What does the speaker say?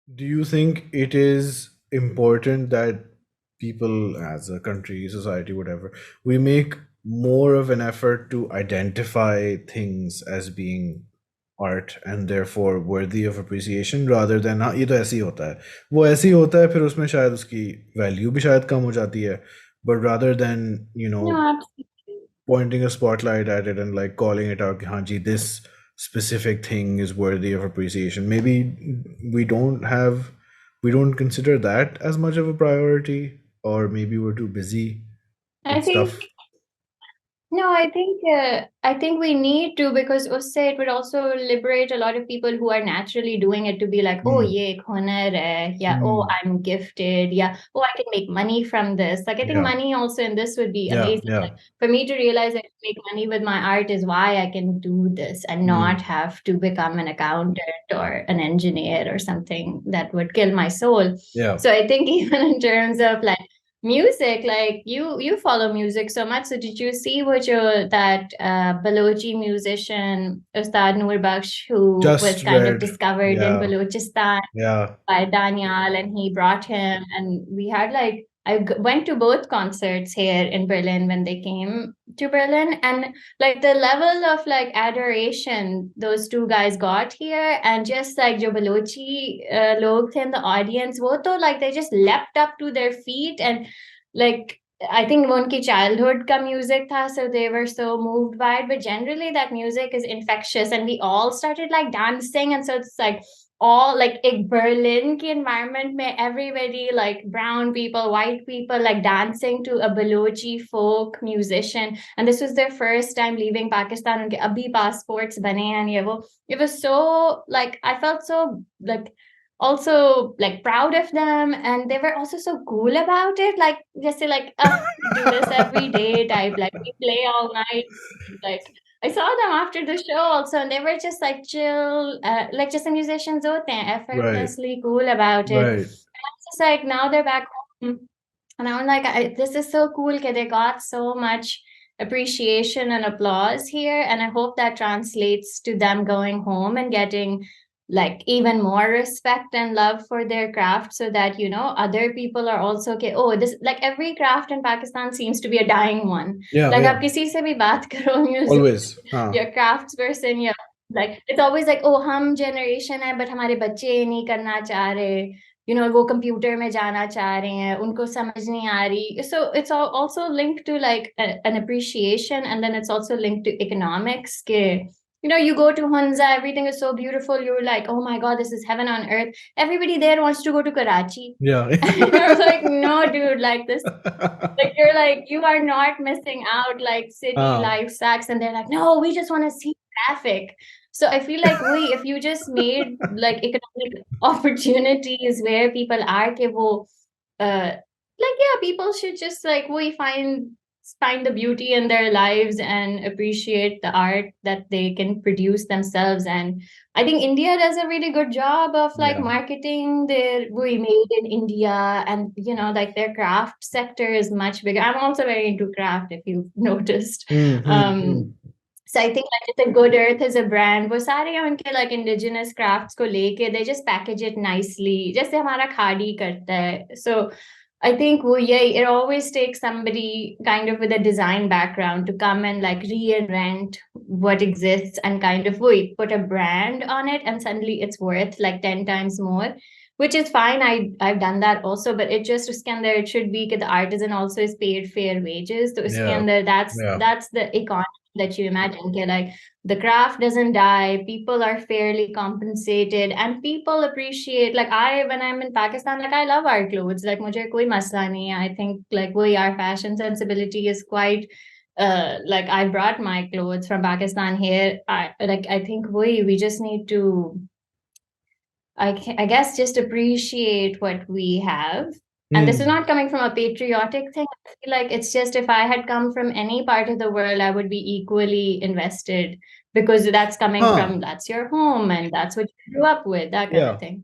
Do you think it is important that people, as a country, society, whatever, we make more of an effort to identify things as being art and therefore worthy of appreciation rather than हाँ ये तो ऐसे ही होता है वो ऐसे ही होता है फिर उसमें शायद उसकी वैल्यू भी शायद कम हो जाती है but rather than No, absolutely. pointing a spotlight at it and like calling it out, Hanji, this specific thing is worthy of appreciation. Maybe we don't have, we don't consider that as much of a priority, or maybe we're too busy I with think stuff. No, I think we need to, because usse it would also liberate a lot of people who are naturally doing it to be like, oh, Hmm. ye ek hunar hai, yeah, oh, Hmm. I'm gifted, yeah, oh, I can make money from this. Like I think Yeah. money also in this would be Yeah. amazing. Yeah. Like for me to realize I can make money with my art is why I can do this and not Hmm. have to become an accountant or an engineer or something that would kill my soul. Yeah. So I think even in terms of like music, like you follow music so much. So did you see what that Balochi musician Ustad Noor Baksh, who was Just kind of read. discovered in Yeah. Balochistan Yeah. by Daniel, and he brought him, and we had like went to both concerts here in Berlin when they came to Berlin, and like the level of like adoration those two guys got here, and just like jo Balochi log the in the audience, wo to like they just leapt up to their feet and like. I think उनकी childhood का music था, so they were so moved by it. But generally, that music is infectious, and we all started like dancing, and so it's like all like a Berlin ki environment mein everybody like brown people, white people like dancing to a Balochi folk musician. And this was their first time leaving Pakistan. Unke abhi passports bane hain ye wo. It was so like I felt so like also like proud of them, and they were also so cool about it. Like just say like do this every day type. Like we play all night. Like I saw them after the show also, and they were just like chill, like just the musicians hote hain, Right. effortlessly cool about it. Right. And I'm just like now they're back home, and I'm like, this is so cool that they got so much appreciation and applause here, and I hope that translates to them going home and getting like even more respect and love for their craft, so that other people are also okay. Oh, this like every craft in Pakistan seems to be a dying one. Yeah. Like Yeah. आप किसी से भी बात करो music Always. Huh. या crafts person या like it's always like oh हम generation है but हमारे बच्चे ये नहीं करना चाह रहे, वो कंप्यूटर में जाना चाह रहे हैं, उनको समझ नहीं आ रही. So it's also linked to like an appreciation, and then it's also linked to economics के you go to Hunza, everything is so beautiful, you're like, oh my god, this is heaven on earth. Everybody there wants to go to Karachi. Yeah. And I was like, no dude, like this, like you're like you are not missing out, like city Ah. life sucks, and they're like, no, we just want to see traffic. So I feel like we if you just made like economic opportunities where people are ke wo, like yeah, people should just like we find the beauty in their lives and appreciate the art that they can produce themselves. And I think India does a really good job of like Yeah. marketing their we made in India, and like their craft sector is much bigger. I'm also very into craft, if you've noticed. Mm-hmm. So I think like just a Good Earth is a brand. वो सारे उनके like indigenous crafts को लेके they just package it nicely. जैसे हमारा खाड़ी करता है. So I think it always takes somebody kind of with a design background to come and like reinvent what exists and kind of put a brand on it, and suddenly it's worth like 10 times more, which is fine. I've done that also, but it just uske andar it should be that the artisan also is paid fair wages. So uske Yeah. andar that's Yeah. that's the economy that you imagine. Okay, like the craft doesn't die, people are fairly compensated, and people appreciate. Like when I'm in Pakistan, like I love our clothes. Like mujhe koi masla nahi hai. I think like our fashion sensibility is quite. Like I brought my clothes from Pakistan here. I think we just need to I guess just appreciate what we have. And this is Mm. not coming from a patriotic thing. I feel like it's just if I had come from any part of the world, I would be equally invested, because that's coming Huh. from that's your home and that's what you grew up with, that kind of Yeah. thing.